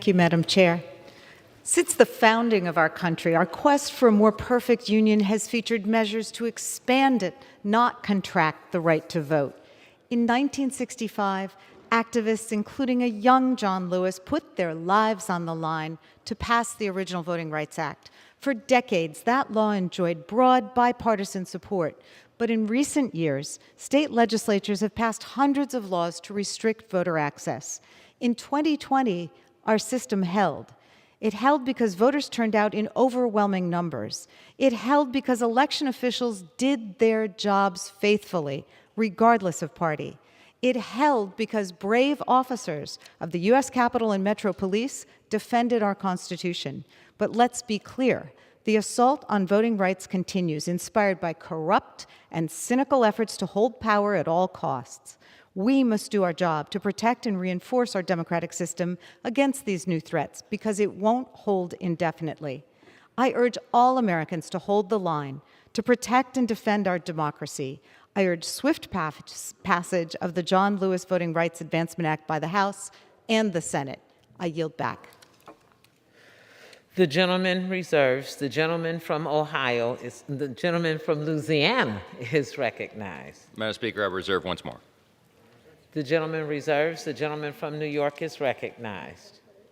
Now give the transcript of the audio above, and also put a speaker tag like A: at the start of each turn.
A: Thank you, Madam Chair. Since the founding of our country, our quest for a more perfect union has featured measures to expand it, not contract the right to vote. In 1965, activists, including a young John Lewis, put their lives on the line to pass the original Voting Rights Act. For decades, that law enjoyed broad bipartisan support. But in recent years, state legislatures have passed hundreds of laws to restrict voter access. In 2020, our system held. It held because voters turned out in overwhelming numbers. It held because election officials did their jobs faithfully, regardless of party. It held because brave officers of the U.S. Capitol and Metro Police defended our Constitution. But let's be clear, the assault on voting rights continues, inspired by corrupt and cynical efforts to hold power at all costs. We must do our job to protect and reinforce our democratic system against these new threats because it won't hold indefinitely. I urge all Americans to hold the line, to protect and defend our democracy. I urge swift passage of the John Lewis Voting Rights Advancement Act by the House and the Senate. I yield back.
B: The gentleman reserves. The gentleman from the gentleman from Louisiana is recognized.
C: Madam Speaker, I reserve once more.
B: The gentleman reserves. The gentleman from New York is recognized.